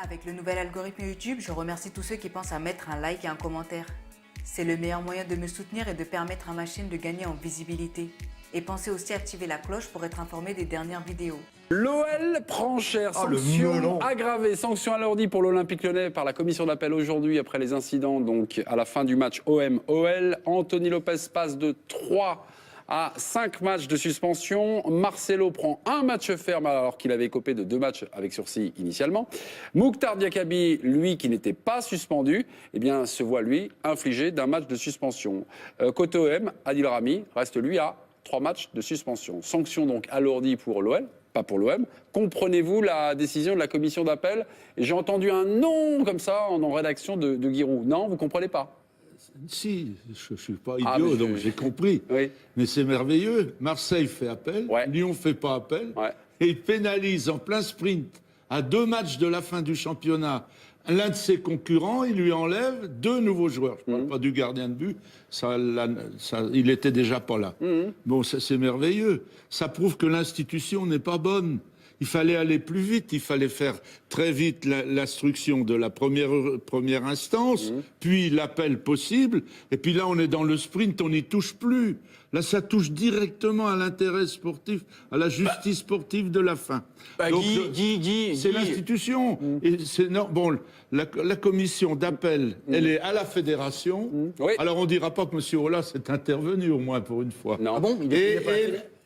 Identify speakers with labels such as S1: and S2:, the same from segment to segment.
S1: Avec le nouvel algorithme YouTube, je remercie tous ceux qui pensent à mettre un like et un commentaire. C'est le meilleur moyen de me soutenir et de permettre à ma chaîne de gagner en visibilité. Et pensez aussi à activer la cloche pour être informé des dernières vidéos.
S2: L'OL prend cher, sanction aggravée, sanction alourdie pour l'Olympique Lyonnais par la commission d'appel aujourd'hui après les incidents donc à la fin du match OM-OL. Anthony Lopez passe de 3 à 5 matchs de suspension. Marcelo prend un match ferme alors qu'il avait écopé de 2 matchs avec sursis initialement. Mouktar Diakaby, lui qui n'était pas suspendu, eh bien, se voit lui infligé d'un match de suspension. Côté OM, Adil Rami reste lui à 3 matchs de suspension. Sanction donc alourdie pour l'OL. Pas pour l'OM. Comprenez-vous la décision de la commission d'appel? J'ai entendu un non comme ça en rédaction de Giroud. Non, vous ne comprenez pas?
S3: Si, je ne suis pas idiot, donc j'ai compris.
S2: Oui.
S3: Mais c'est merveilleux. Marseille fait appel, Lyon ne fait pas appel, et il pénalise en plein sprint, à 2 matchs de la fin du championnat, l'un de ses concurrents, il lui enlève 2 nouveaux joueurs. Je ne parle pas du gardien de but, il n'était déjà pas là. Bon, c'est merveilleux. Ça prouve que l'institution n'est pas bonne. Il fallait aller plus vite, il fallait faire très vite l'instruction de la première instance, puis l'appel possible, et puis là on est dans le sprint, on n'y touche plus. Là ça touche directement à l'intérêt sportif, à la justice sportive de la fin. Donc c'est l'institution. Et bon, la commission d'appel, elle est à la fédération. Alors on ne dira pas que M. Aulas est intervenu au moins pour une fois.
S2: Non.
S4: Ah bon,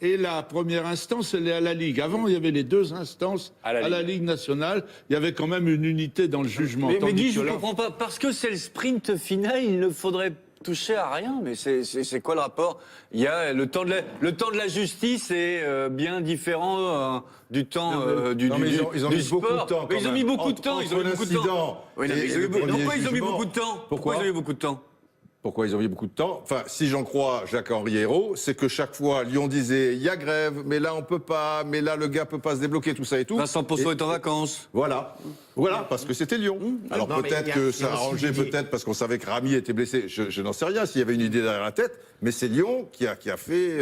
S3: Et la première instance, elle est à la Ligue. Avant, il y avait les 2 instances à la Ligue nationale. Il y avait quand même une unité dans le jugement.
S4: Mais Guy, je ne comprends pas. Parce que c'est le sprint final, il ne faudrait toucher à rien. Mais c'est quoi le rapport? Il y a le temps de la justice est bien différent du temps du
S5: ils ont mis
S4: sport.
S5: beaucoup de temps.
S4: Mais ils ont mis beaucoup de temps. Ils ont mis beaucoup de temps. Pourquoi ils ont mis beaucoup de temps? Pourquoi ils ont mis beaucoup de temps?
S5: Pourquoi ils ont mis beaucoup de temps? Enfin, si j'en crois Jacques-Henri Hérault, c'est que chaque fois, Lyon disait, il y a grève, mais là, on peut pas, mais là, le gars peut pas se débloquer, tout ça et tout.
S4: Vincent Ponceau est en vacances.
S5: Voilà, parce que c'était Lyon. Alors peut-être que ça a arrangé, peut-être parce qu'on savait que Rami était blessé. Je n'en sais rien s'il y avait une idée derrière la tête, mais c'est Lyon qui a fait,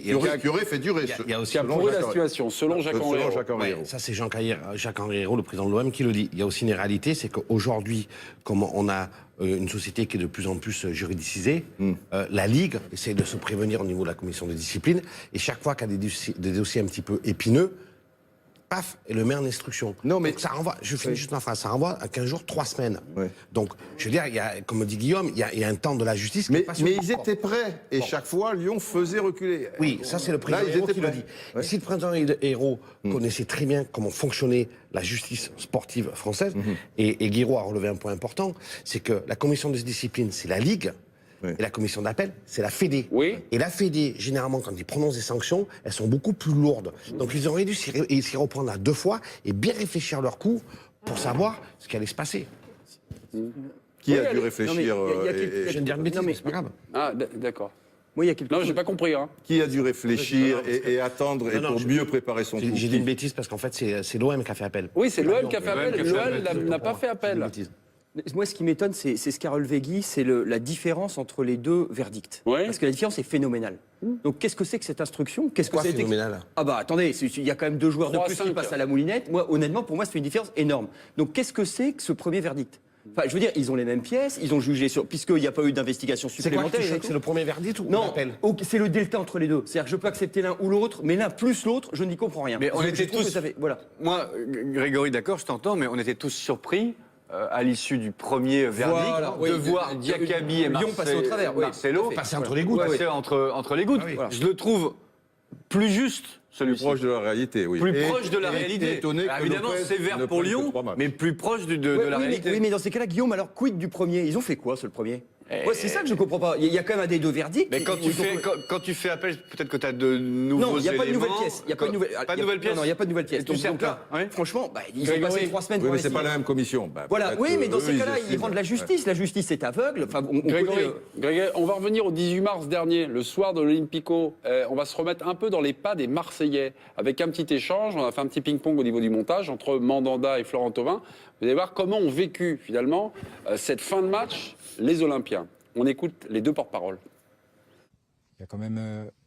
S5: qui aurait fait durer.
S6: Il y a aussi
S2: Qui a pourri la situation, selon Jacques-Henri Hérault.
S6: Ça, c'est Jacques-Henri Hérault, le président de l'OM, qui le dit. Il y a aussi une réalité, c'est qu'aujourd'hui, comme on a une société qui est de plus en plus juridicisée, la Ligue essaie de se prévenir au niveau de la commission de discipline, et chaque fois qu'il y a des dossiers un petit peu épineux, paf, et le met en instruction.
S5: Non, mais
S6: donc ça renvoie, je finis juste ma phrase, ça renvoie à 15 jours, 3 semaines. Donc, je veux dire, il y a, comme dit Guillaume, il y a un temps de la justice qui est pas
S5: mais ils étaient prêts, et chaque fois, Lyon faisait reculer.
S6: Oui, ça c'est le président Hérault qui le dit. Et si le président Hérault connaissait très bien comment fonctionnait la justice sportive française, et Guiraud a relevé un point important, c'est que la commission de discipline, c'est la Ligue, et la commission d'appel, c'est la Fédé. Et la Fédé, généralement, quand ils prononcent des sanctions, elles sont beaucoup plus lourdes. Donc ils auraient dû s'y reprendre à 2 fois et bien réfléchir leur coup pour savoir ce qui allait se passer.
S5: Qui a dû réfléchir
S6: Je viens de dire une bêtise, mais c'est pas grave.
S2: Ah, d'accord.
S4: Moi, il y a quelque
S2: Non, j'ai pas compris.
S5: Qui a dû réfléchir et attendre pour mieux préparer son coup?
S6: J'ai dit une bêtise parce qu'en fait, c'est l'OM qui a fait appel.
S2: Oui, c'est l'OM qui a fait appel. L'OL n'a pas fait appel.
S4: Moi, ce qui m'étonne, c'est ce qu'a relevé Guy, c'est la différence entre les 2 verdicts. Parce que la différence est phénoménale. Donc, qu'est-ce que c'est que cette instruction? Qu'est-ce que
S6: Pourquoi phénoménal?
S4: Ah bah attendez, il y a quand même 2 joueurs de plus qui
S2: 3-5.
S4: passent à la moulinette. Moi, honnêtement, pour moi, c'est une différence énorme. Donc, qu'est-ce que c'est que ce premier verdict? Enfin, je veux dire, ils ont les mêmes pièces, ils ont jugé puisqu'il n'y a pas eu d'investigation supplémentaire.
S6: C'est le premier verdict ou
S4: non,
S6: l'appel?
S4: c'est le delta entre les 2. C'est-à-dire que je peux accepter l'un ou l'autre, mais l'un plus l'autre, je n'y comprends rien.
S7: Mais on était tous.
S4: Voilà.
S7: Moi, Grégory, d'accord, je t'entends, mais on était tous surpris à l'issue du premier verdict de voir Diakaby et
S4: Lyon passer au travers.
S7: Marcelo
S6: passer entre les gouttes.
S7: passer entre les gouttes.
S6: Voilà.
S7: Je le trouve plus juste.
S5: Plus proche de la réalité, oui.
S7: Plus proche de la réalité. Évidemment, sévère pour Lyon, mais plus proche de la réalité.
S4: Oui, mais dans ces cas-là, Guillaume, alors quid du premier? Ils ont fait quoi, le premier? Ouais, c'est ça que je comprends pas. Il y a quand même un des 2 verdicts.
S7: Mais quand tu fais appel, peut-être que tu as de nouveaux éléments.
S4: Non, il n'y a pas de nouvelle pièce. Il n'y a pas de nouvelle pièce. Non, il n'y a pas de nouvelle pièce. Donc là, franchement, ils ont passé 3 semaines.
S5: Oui, mais c'est pas la même commission.
S4: Voilà, oui, mais dans ces cas-là, ils rendent la justice. La justice est aveugle. Enfin,
S2: Grégory, on va revenir au 18 mars dernier, le soir de l'Olympico. On va se remettre un peu dans les pas des Marseillais, avec un petit échange. On a fait un petit ping-pong au niveau du montage entre Mandanda et Florent Thauvin. Vous allez voir comment ont vécu, finalement, cette fin de match, les Olympiens. On écoute les 2 porte-paroles.
S8: Il y a quand même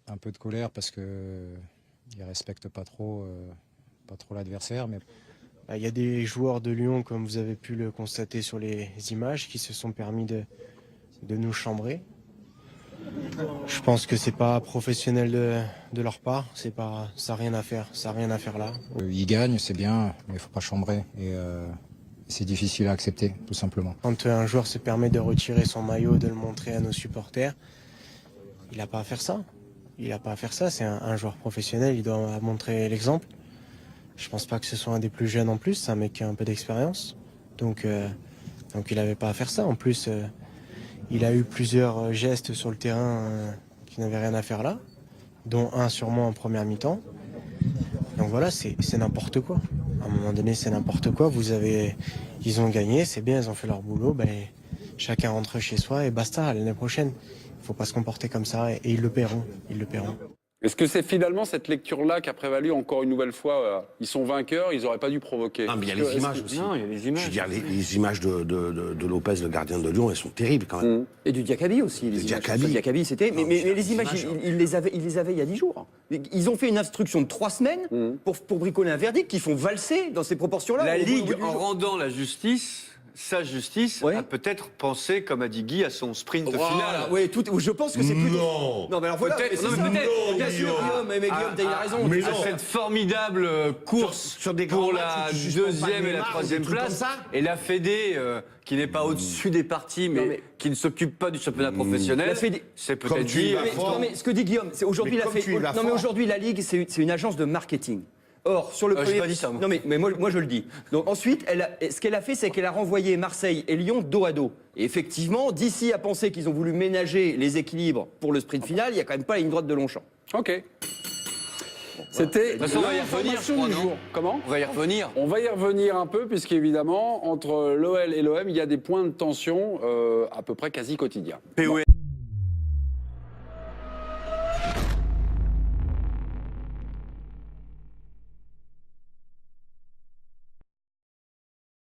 S8: un peu de colère parce qu'ils ne respectent pas trop l'adversaire. Mais
S9: Il y a des joueurs de Lyon, comme vous avez pu le constater sur les images, qui se sont permis de nous chambrer. Je pense que c'est pas professionnel de leur part, ça n'a rien à faire, là.
S8: Ils gagnent, c'est bien, mais il faut pas chambrer. Et c'est difficile à accepter, tout simplement.
S9: Quand un joueur se permet de retirer son maillot, de le montrer à nos supporters, il n'a pas à faire ça. C'est un joueur professionnel, il doit montrer l'exemple. Je pense pas que ce soit un des plus jeunes en plus, c'est un mec qui a un peu d'expérience. Donc il n'avait pas à faire ça. En plus, il a eu plusieurs gestes sur le terrain qui n'avaient rien à faire là, dont un sûrement en première mi-temps. Donc voilà, c'est n'importe quoi. À un moment donné, c'est n'importe quoi. Ils ont gagné, c'est bien, ils ont fait leur boulot. Chacun rentre chez soi et basta, l'année prochaine. Il faut pas se comporter comme ça et ils le paieront.
S2: Est-ce que c'est finalement cette lecture-là qui a prévalu encore une nouvelle fois ils sont vainqueurs, ils n'auraient pas dû provoquer.
S6: Non, mais il y a les images aussi.
S7: Non, il y a les images.
S6: Je veux dire, les images de Lopez, le gardien de Lyon, elles sont terribles quand même.
S10: Et du Diakaby aussi. Les Diakaby, c'était. Mais les images, il les avait il y a 10 jours. Ils ont fait une instruction de 3 semaines pour bricoler un verdict qu'ils font valser dans ces proportions-là.
S7: La Ligue, en rendant la justice, sa justice, a peut-être pensé, comme a dit Guy, à son sprint final.
S10: Oui, je pense que c'est plutôt...
S3: Non,
S10: mais alors voilà,
S7: peut-être,
S10: bien sûr, Guillaume, il a raison.
S3: Mais
S7: à cette formidable course
S6: sur des
S7: pour
S6: grands
S7: la
S6: matchs où tu suspends pas
S7: 2e et la
S6: Neymar,
S7: 3e
S6: des trucs
S7: place,
S6: comme ça.
S7: et la Fédé, qui n'est pas au-dessus des partis, mais qui ne s'occupe pas du championnat professionnel,
S10: La Fédé-
S7: c'est
S3: Comme
S7: peut-être
S3: tu
S7: dit...
S3: y vas fort.
S10: Non, mais ce que dit Guillaume, c'est aujourd'hui aujourd'hui la Ligue, c'est une agence de marketing. Or, sur le
S7: j'ai pas dit ça, moi.
S10: Non, mais moi je le dis. Donc ensuite, ce qu'elle a fait, c'est qu'elle a renvoyé Marseille et Lyon dos à dos. Et effectivement, d'ici à penser qu'ils ont voulu ménager les équilibres pour le sprint final, il n'y a quand même pas la ligne droite de Longchamp.
S2: Ok. C'était
S7: De toute façon, on va y revenir, je
S2: l'information
S7: crois,
S2: du
S7: non
S2: jour. Comment?
S7: On va y revenir.
S2: On va y revenir un peu, puisqu'évidemment, entre l'OL et l'OM, il y a des points de tension à peu près quasi quotidiens.
S7: POS.